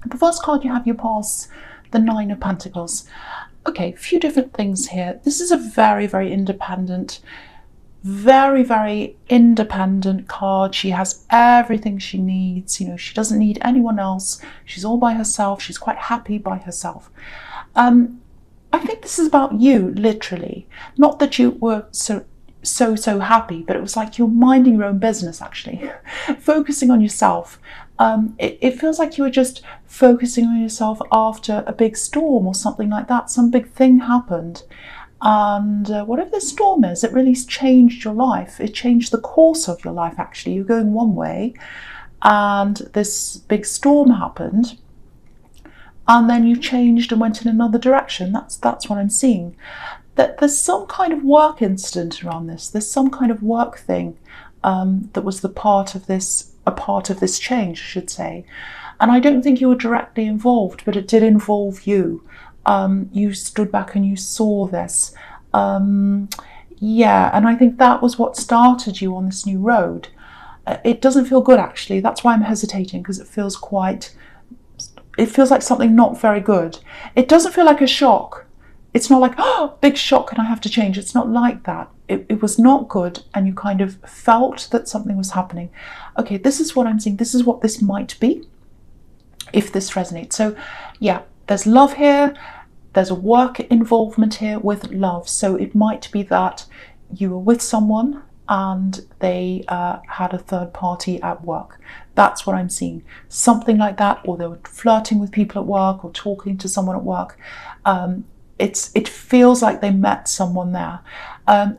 The first card you have, you pass the Nine of Pentacles. Okay, a few different things here. This is a very, very independent, very, very independent card. She has everything she needs. You know, she doesn't need anyone else. She's all by herself. She's quite happy by herself. I think this is about you, literally. Not that you were so happy, but it was like you're minding your own business, actually, focusing on yourself. It feels like you were just focusing on yourself after a big storm or something like that. Some big thing happened. And whatever the storm is, it really changed your life. It changed the course of your life, actually. You're going one way, and this big storm happened, and then you changed and went in another direction. That's what I'm seeing. That there's some kind of work incident around this. There's some kind of work thing that was a part of this change, I should say. And I don't think you were directly involved, but it did involve you. You stood back and you saw this. Yeah, and I think that was what started you on this new road. It doesn't feel good, actually. That's why I'm hesitating, because it feels like something not very good. It doesn't feel like a shock. It's not like, oh, big shock and I have to change. It's not like that. It was not good, and you kind of felt that something was happening. Okay, this is what I'm seeing. This is what this might be, if this resonates. So yeah, there's love here. There's a work involvement here with love. So it might be that you were with someone and they had a third party at work. That's what I'm seeing. Something like that, or they were flirting with people at work or talking to someone at work. It feels like they met someone there.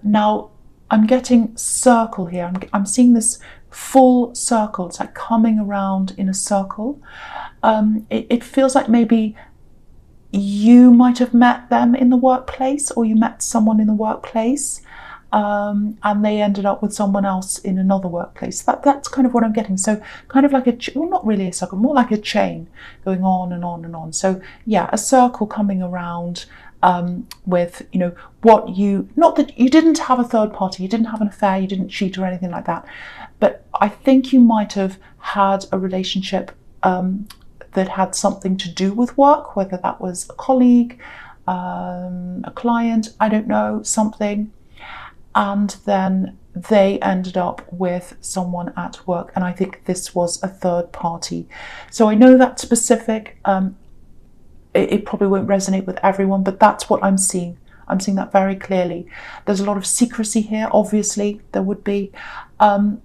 Now, I'm getting circle here. I'm seeing this full circle. It's like coming around in a circle. It feels like maybe you might have met them in the workplace, or you met someone in the workplace, and they ended up with someone else in another workplace. That's kind of what I'm getting. So kind of like well, not really a circle, more like a chain going on and on and on. So yeah, a circle coming around with, you know, what you, not that you didn't have a third party, you didn't have an affair, you didn't cheat or anything like that, but I think you might have had a relationship that had something to do with work, whether that was a colleague, a client, I don't know, something. And then they ended up with someone at work. And I think this was a third party. So I know that's specific. It probably won't resonate with everyone, but that's what I'm seeing. I'm seeing that very clearly. There's a lot of secrecy here, obviously, there would be. You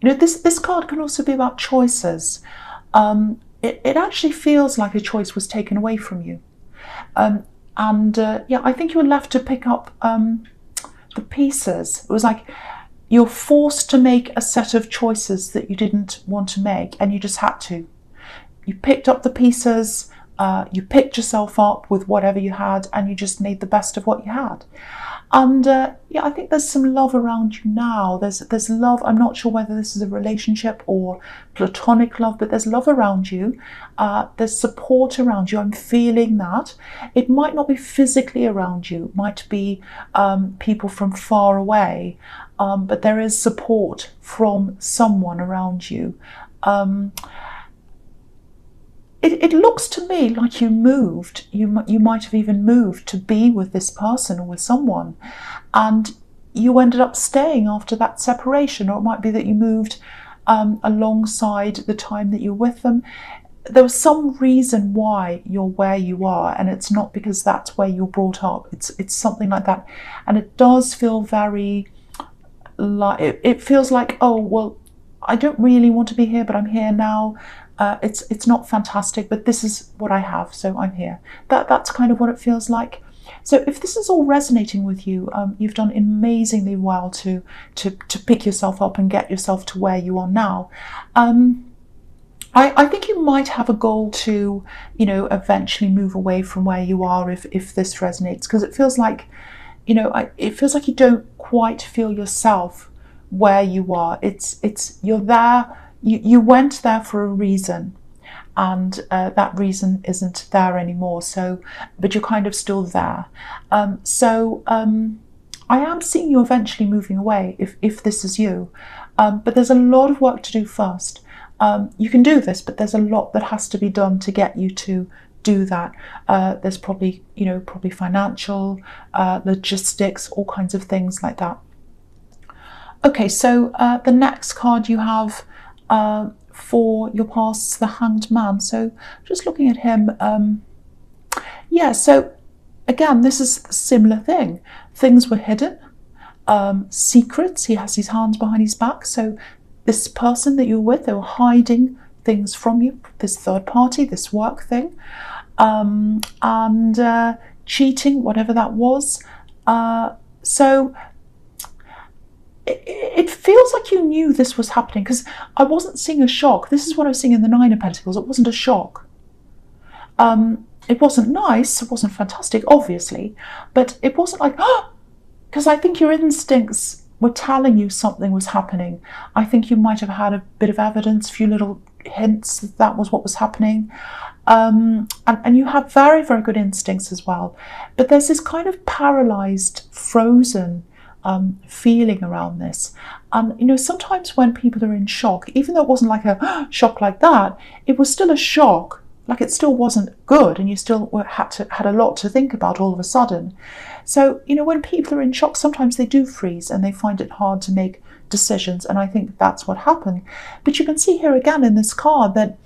know, this card can also be about choices. It actually feels like a choice was taken away from you. Yeah, I think you were left to pick up the pieces. It was like you're forced to make a set of choices that you didn't want to make, and you just had to. You picked up the pieces, you picked yourself up with whatever you had, and you just made the best of what you had. And yeah, I think there's some love around you now. There's love. I'm not sure whether this is a relationship or platonic love, but there's love around you. There's support around you. I'm feeling that. It might not be physically around you. It might be people from far away, but there is support from someone around you. It looks to me like you moved. You might have even moved to be with this person or with someone, and you ended up staying after that separation. Or it might be that you moved alongside the time that you're with them. There was some reason why you're where you are, and it's not because that's where you're brought up. It's something like that, and it does feel very like it feels like, oh well, I don't really want to be here, but I'm here now. It's not fantastic, but this is what I have, so I'm here. That's kind of what it feels like. So if this is all resonating with you, you've done amazingly well to pick yourself up and get yourself to where you are now. I think you might have a goal to, you know, eventually move away from where you are if this resonates, because it feels like, you know, it feels like you don't quite feel yourself where you are. It's you're there. You went there for a reason, and that reason isn't there anymore. So, but you're kind of still there. I am seeing you eventually moving away if this is you. But there's a lot of work to do first. You can do this, but there's a lot that has to be done to get you to do that. There's probably, probably financial, logistics, all kinds of things like that. Okay, so the next card you have for your past is the Hanged Man. So just looking at him, yeah, so again, this is a similar thing. Things were hidden, secrets. He has his hands behind his back. So this person that you're with, they were hiding things from you, this third party, this work thing, and cheating, whatever that was. So it feels like you knew this was happening, because I wasn't seeing a shock. This is what I was seeing in the Nine of Pentacles. It wasn't a shock. It wasn't nice, it wasn't fantastic, obviously, but it wasn't like, oh, because I think your instincts were telling you something was happening. I think you might have had a bit of evidence, a few little hints that that was what was happening. And you have very, very good instincts as well. But there's this kind of paralyzed, frozen feeling around this. And sometimes when people are in shock, even though it wasn't like a shock like that, it was still a shock. Like, it still wasn't good, and you still had a lot to think about all of a sudden. So when people are in shock, sometimes they do freeze and they find it hard to make decisions, and I think that's what happened. But you can see here again in this card that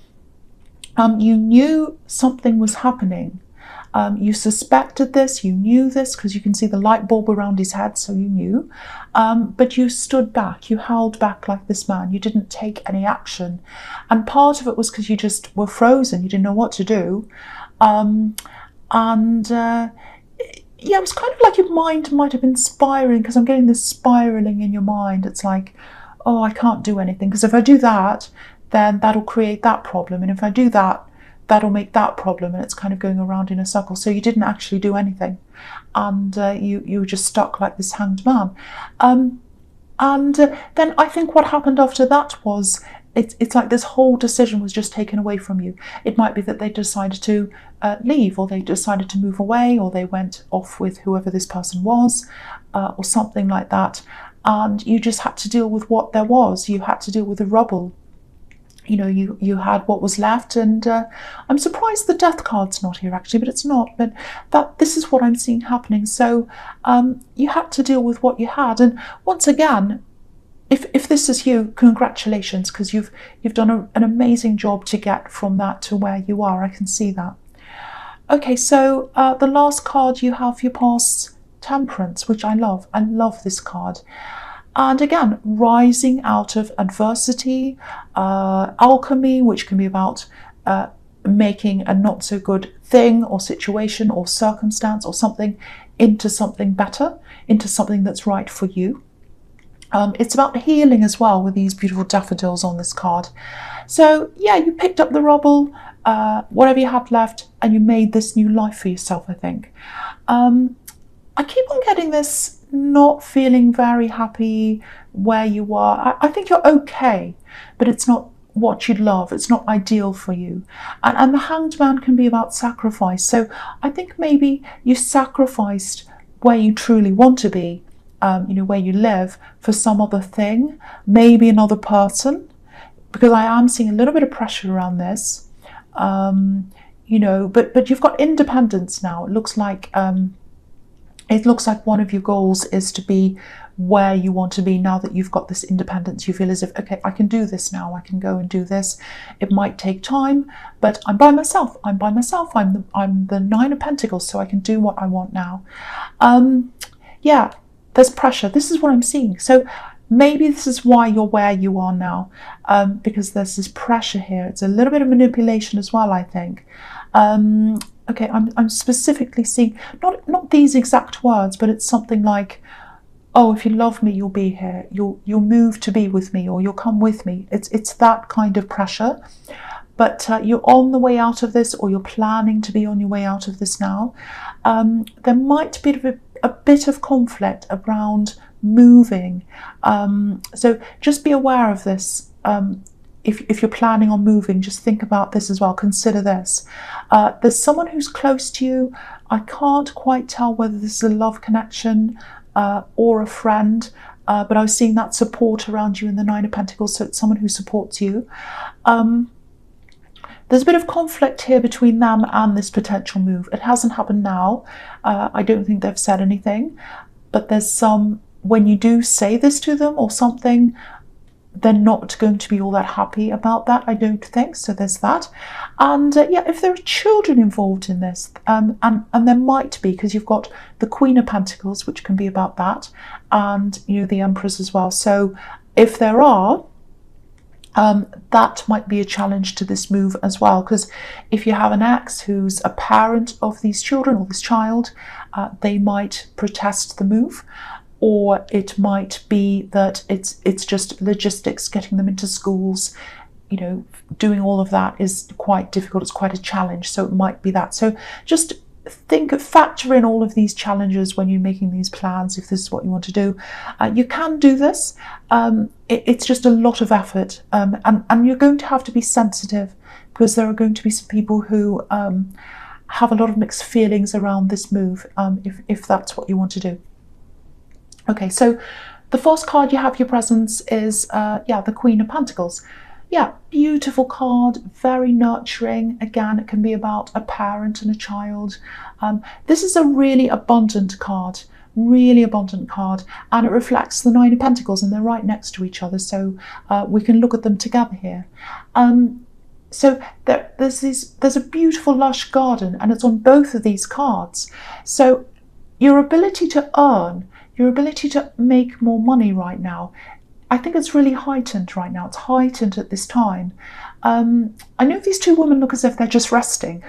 you knew something was happening. You suspected this, you knew this, because you can see the light bulb around his head, so you knew. But you stood back, you held back like this man, you didn't take any action. And part of it was because you just were frozen, you didn't know what to do. Yeah, it was kind of like your mind might have been spiraling, because I'm getting this spiraling in your mind. It's like, oh, I can't do anything, because if I do that, then that'll create that problem. And if I do that, that'll make that problem, and it's kind of going around in a circle. So you didn't actually do anything, and you were just stuck like this hanged man. Then I think what happened after that was it's like this whole decision was just taken away from you. It might be that they decided to leave, or they decided to move away, or they went off with whoever this person was, or something like that. And you just had to deal with what there was. You had to deal with the rubble. You had what was left, and I'm surprised the Death card's not here actually, but it's not. But this is what I'm seeing happening. So you had to deal with what you had, and once again, if this is you, congratulations, because you've done an amazing job to get from that to where you are. I can see that. Okay, so the last card you have, your past Temperance, which I love. I love this card. And again, rising out of adversity, alchemy, which can be about making a not so good thing or situation or circumstance or something into something better, into something that's right for you. It's about healing as well, with these beautiful daffodils on this card. So yeah, you picked up the rubble, whatever you had left, and you made this new life for yourself, I think. I keep on getting this not feeling very happy where you are. I think you're okay, but it's not what you'd love. It's not ideal for you. And the Hanged Man can be about sacrifice. So I think maybe you sacrificed where you truly want to be, where you live, for some other thing, maybe another person, because I am seeing a little bit of pressure around this. But you've got independence now. It looks like one of your goals is to be where you want to be now that you've got this independence. You feel as if, okay, I can do this now. I can go and do this. It might take time, but I'm by myself. I'm the Nine of Pentacles, so I can do what I want now. Yeah, there's pressure. This is what I'm seeing. So maybe this is why you're where you are now, because there's this pressure here. It's a little bit of manipulation as well, I think. Okay, I'm specifically seeing, not these exact words, but it's something like, oh, if you love me, you'll be here. You'll move to be with me, or you'll come with me. It's that kind of pressure. But you're on the way out of this, or you're planning to be on your way out of this now. There might be a bit of conflict around moving. So just be aware of this. If you're planning on moving, just think about this as well. Consider this. There's someone who's close to you. I can't quite tell whether this is a love connection or a friend, but I was seeing that support around you in the Nine of Pentacles, so it's someone who supports you. There's a bit of conflict here between them and this potential move. It hasn't happened now. I don't think they've said anything, but there's some, when you do say this to them or something, they're not going to be all that happy about that, I don't think. So there's that. And yeah, if there are children involved in this, and there might be, because you've got the Queen of Pentacles, which can be about that, and the Empress as well. So if there are, that might be a challenge to this move as well, because if you have an ex who's a parent of these children or this child, they might protest the move, or it might be that it's just logistics, getting them into schools, doing all of that is quite difficult, it's quite a challenge, so it might be that. So just factor in all of these challenges when you're making these plans, if this is what you want to do. You can do this. It's just a lot of effort, and you're going to have to be sensitive, because there are going to be some people who have a lot of mixed feelings around this move, if that's what you want to do. Okay, so the first card you have your presence is the Queen of Pentacles. Yeah, beautiful card, very nurturing. Again, it can be about a parent and a child. This is a really abundant card, and it reflects the Nine of Pentacles, and they're right next to each other, so we can look at them together here. So there's a beautiful lush garden, and it's on both of these cards. So your ability to earn, your ability to make more money right now, I think it's really heightened right now. It's heightened at this time. I know these two women look as if they're just resting,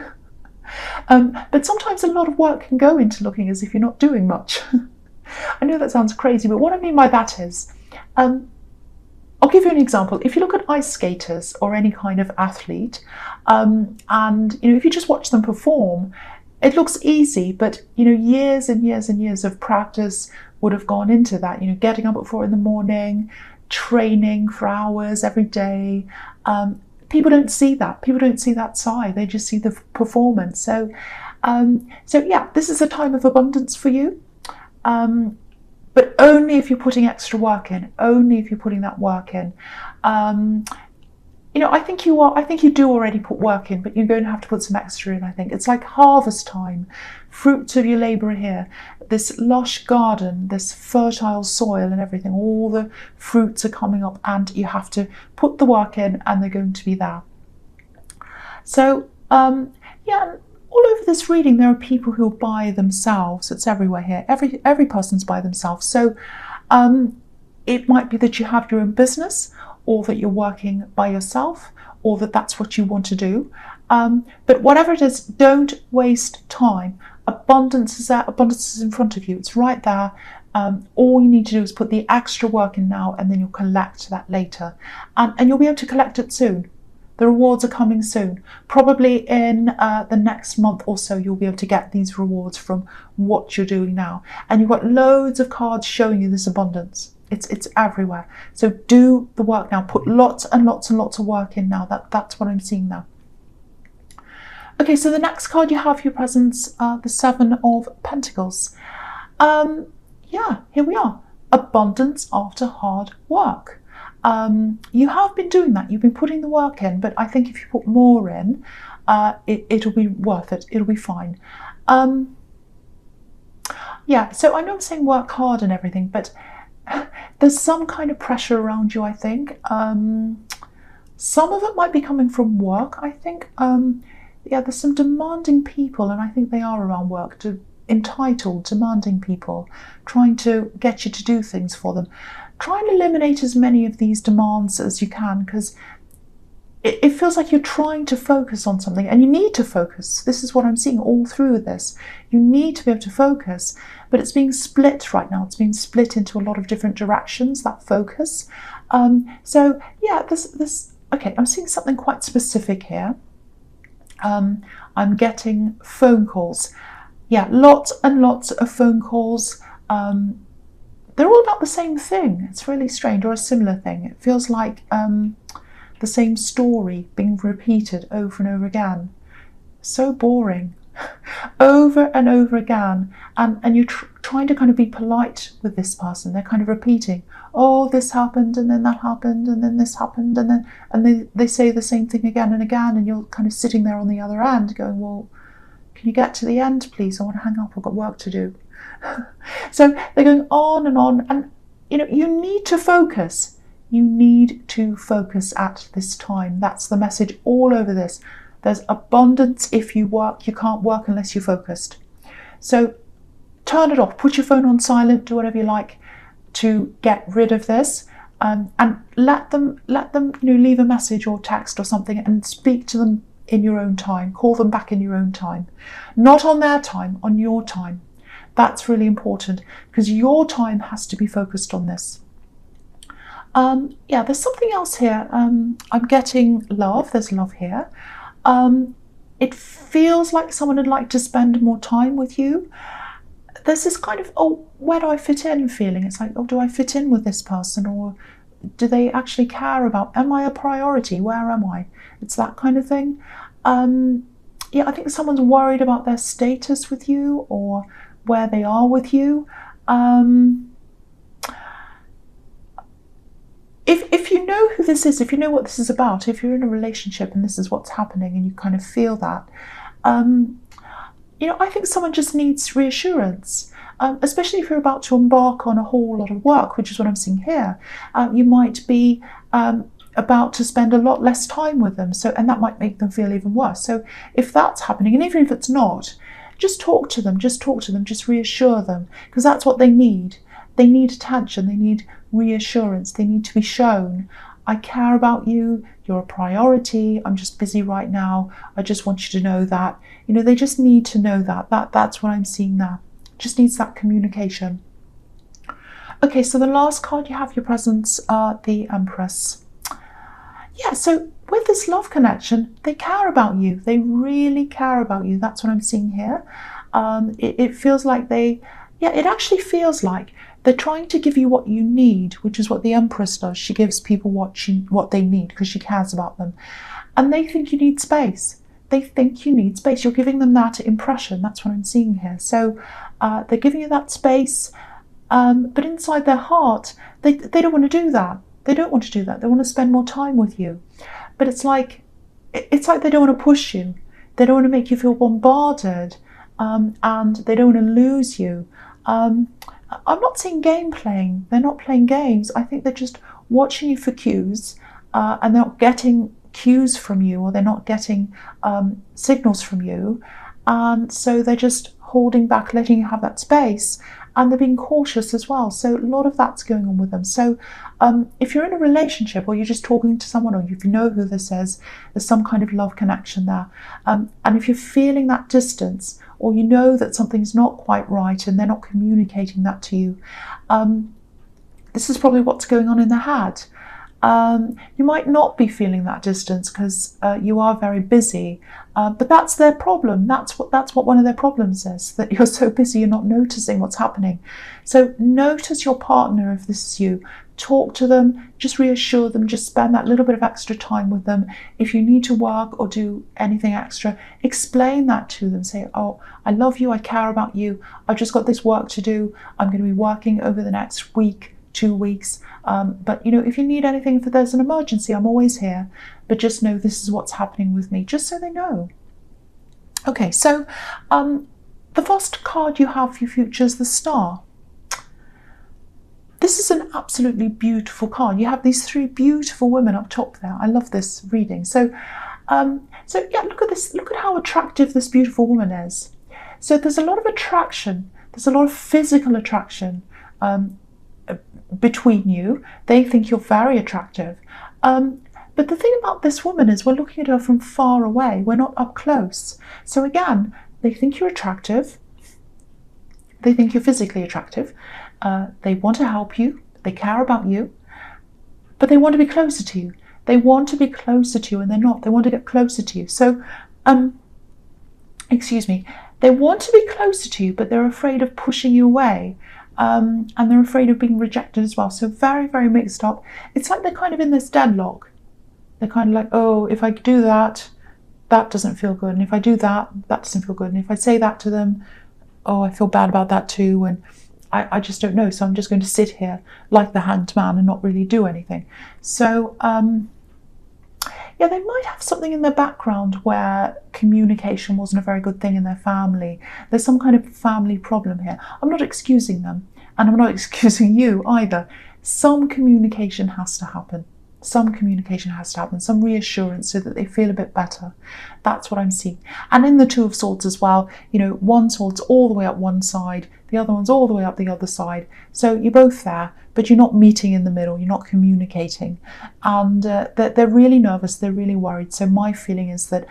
but sometimes a lot of work can go into looking as if you're not doing much. I know that sounds crazy, but what I mean by that is, I'll give you an example. If you look at ice skaters or any kind of athlete, and if you just watch them perform, it looks easy, but years and years and years of practice would have gone into that. Getting up at 4 in the morning, training for hours every day. People don't see that. People don't see that side. They just see the performance. So yeah, this is a time of abundance for you, but only if you're putting extra work in. Only if you're putting that work in. I think you are. I think you do already put work in, but you're going to have to put some extra in. I think it's like harvest time. Fruits of your labour are here. This lush garden, this fertile soil and everything, all the fruits are coming up, and you have to put the work in, and they're going to be there. So yeah, all over this reading there are people who are by themselves. It's everywhere here. Every person's by themselves. So it might be that you have your own business, or that you're working by yourself, or that's what you want to do. But whatever it is, don't waste time. Abundance is there, abundance is in front of you, it's right there. All you need to do is put the extra work in now, and then you'll collect that later. And you'll be able to collect it soon. The rewards are coming soon. Probably in the next month or so, you'll be able to get these rewards from what you're doing now. And you've got loads of cards showing you this abundance. It's everywhere. So do the work now. Put lots and lots and lots of work in now. That's what I'm seeing now. Okay, so the next card you have your presence, the Seven of Pentacles. Yeah, here we are. Abundance after hard work. You have been doing that. You've been putting the work in, but I think if you put more in, it'll be worth it. It'll be fine. Yeah, so I know I'm saying work hard and everything, but there's some kind of pressure around you, I think. Some of it might be coming from work, I think. Yeah, there's some demanding people, and I think they are around work, entitled, demanding people, trying to get you to do things for them. Try and eliminate as many of these demands as you can, because it feels like you're trying to focus on something, and you need to focus. This is what I'm seeing all through this. You need to be able to focus, but it's being split right now. It's being split into a lot of different directions, that focus. So yeah, okay, I'm seeing something quite specific here. I'm getting phone calls. Yeah, lots and lots of phone calls. They're all about the same thing. It's really strange, or a similar thing. It feels like the same story being repeated over and over again. So boring. over and over again, and you're trying to kind of be polite with this person. They're kind of repeating, oh, this happened, and then that happened, and then this happened, and they say the same thing again and again, and you're kind of sitting there on the other end going, well, can you get to the end, please? I want to hang up, I've got work to do. So they're going on, and you need to focus. You need to focus at this time. That's the message all over this. There's abundance if you work. You can't work unless you're focused. So turn it off, put your phone on silent, do whatever you like to get rid of this, and let them leave a message or text or something, and speak to them in your own time. Call them back in your own time, not on their time, on your time. That's really important, because your time has to be focused on this. There's something else here. I'm getting love. There's love here. It feels like someone would like to spend more time with you. There's this kind of, oh, where do I fit in feeling? It's like, oh, do I fit in with this person? Or do they actually care about, am I a priority? Where am I? It's that kind of thing. I think someone's worried about their status with you, or where they are with you. If you know who this is, if you know what this is about, if you're in a relationship and this is what's happening and you kind of feel that, I think someone just needs reassurance, especially if you're about to embark on a whole lot of work, which is what I'm seeing here. You might be about to spend a lot less time with them, and that might make them feel even worse. So if that's happening, and even if it's not, just talk to them, just reassure them, because that's what they need. They need attention, they need reassurance, they need to be shown, I care about you, you're a priority, I'm just busy right now, I just want you to know that. They just need to know that's what I'm seeing there. Just needs that communication. Okay, so the last card you have, your presence, the Empress. Yeah, so with this love connection, they care about you. They really care about you. That's what I'm seeing here. It feels like it actually feels like they're trying to give you what you need, which is what the Empress does. She gives people what they need because she cares about them. And they think you need space. They think you need space. You're giving them that impression. That's what I'm seeing here. So they're giving you that space, but inside their heart, they don't want to do that. They don't want to do that. They want to spend more time with you. But it's like they don't want to push you. They don't want to make you feel bombarded, and they don't want to lose you. I'm not seeing game playing. They're not playing games. I think they're just watching you for cues, and they're not getting cues from you, or they're not getting signals from you. And so they're just holding back, letting you have that space, and they're being cautious as well. So a lot of that's going on with them. So if you're in a relationship, or you're just talking to someone, or if you know who this is, there's some kind of love connection there. And if you're feeling that distance, or you know that something's not quite right and they're not communicating that to you, this is probably what's going on in their head. You might not be feeling that distance because you are very busy, but that's their problem. That's what one of their problems is, that you're so busy you're not noticing what's happening. So notice your partner if this is you. Talk to them, just reassure them, just spend that little bit of extra time with them. If you need to work or do anything extra, explain that to them. Say, oh, I love you, I care about you, I've just got this work to do, I'm going to be working over the next week, 2 weeks, but if you need anything, if there's an emergency, I'm always here, but just know this is what's happening with me, just so they know. Okay, so the first card you have for your future is the Star. This is an absolutely beautiful card. You have these 3 beautiful women up top there. I love this reading. So yeah, look at this. Look at how attractive this beautiful woman is. So there's a lot of attraction. There's a lot of physical attraction between you. They think you're very attractive. But the thing about this woman is we're looking at her from far away. We're not up close. So again, they think you're attractive. They think you're physically attractive. They want to help you. They care about you. But they want to be closer to you. They want to be closer to you, and they're not. They want to get closer to you. So, excuse me. They want to be closer to you, but they're afraid of pushing you away. And they're afraid of being rejected as well. So very, very mixed up. It's like they're kind of in this deadlock. They're kind of like, oh, if I do that, that doesn't feel good. And if I do that, that doesn't feel good. And if I say that to them, oh, I feel bad about that too. And I just don't know. So I'm just going to sit here like the Hanged Man and not really do anything. So, yeah, they might have something in their background where communication wasn't a very good thing in their family. There's some kind of family problem here. I'm not excusing them, and I'm not excusing you either. Some communication has to happen. Some communication has to happen, some reassurance so that they feel a bit better. That's what I'm seeing. And in the Two of Swords as well, you know, one sword's all the way up one side, the other one's all the way up the other side. So you're both there, but you're not meeting in the middle, you're not communicating. And they're really nervous, they're really worried. So my feeling is that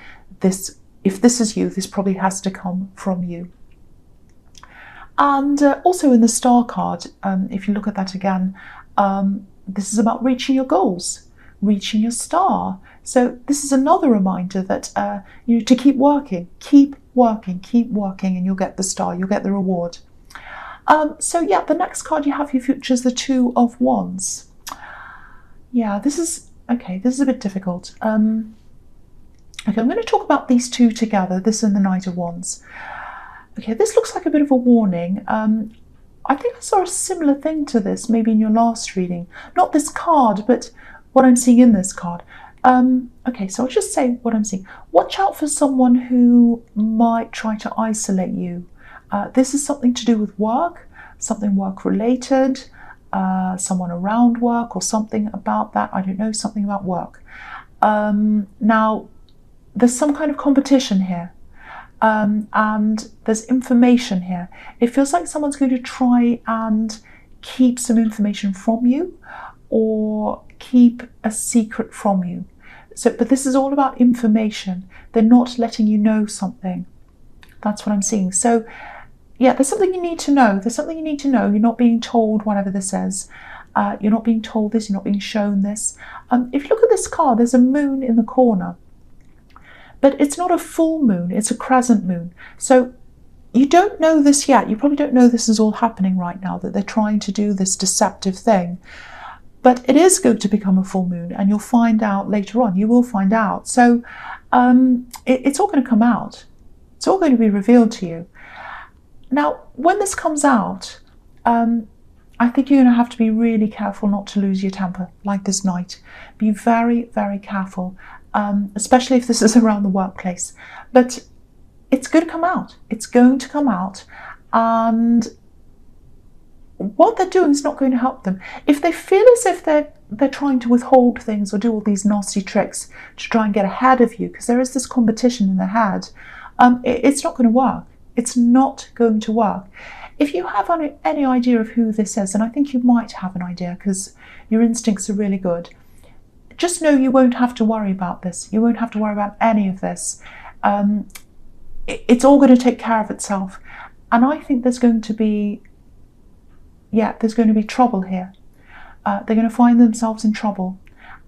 if this is you, this probably has to come from you. And also in the Star card, if you look at that again, this is about reaching your goals, reaching your star. So this is another reminder that you know, to keep working, and you'll get the star, you'll get the reward. So yeah, the next card you have for your future is the Two of Wands. Yeah, this is a bit difficult. Okay, I'm going to talk about these two together, this and the Knight of Wands. Okay, this looks like a bit of a warning. I think I saw a similar thing to this maybe in your last reading. Not this card, but what I'm seeing in this card. Okay, so I'll just say what I'm seeing. Watch out for someone who might try to isolate you. This is something to do with work, something work related, someone around work or something about that. I don't know, something about work. Now, there's some kind of competition here. And there's information here. It feels like someone's going to try and keep some information from you or keep a secret from you. So, but this is all about information. They're not letting you know something. That's what I'm seeing. So yeah, there's something you need to know. There's something you need to know. You're not being told whatever this is. You're not being told this. You're not being shown this. If you look at this card, there's a moon in the corner. But it's not a full moon, it's a crescent moon. So you don't know this yet. You probably don't know this is all happening right now, that they're trying to do this deceptive thing. But it is going to become a full moon, and you'll find out later on. You will find out. So it's all going to come out. It's all going to be revealed to you. Now, when this comes out, I think you're going to have to be really careful not to lose your temper, like this knight. Be very, very careful. Especially if this is around the workplace. But it's going to come out. It's going to come out. And what they're doing is not going to help them. If they feel as if they're trying to withhold things or do all these nasty tricks to try and get ahead of you, because there is this competition in their head, it's not going to work. It's not going to work. If you have any idea of who this is, and I think you might have an idea because your instincts are really good, just know you won't have to worry about this. You won't have to worry about any of this. It's all going to take care of itself. And I think there's going to be trouble here. They're going to find themselves in trouble.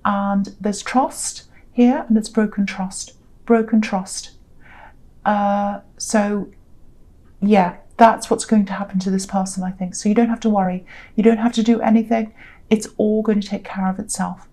And there's trust here, and it's broken trust. Broken trust. So, yeah, that's what's going to happen to this person, I think. So you don't have to worry. You don't have to do anything. It's all going to take care of itself.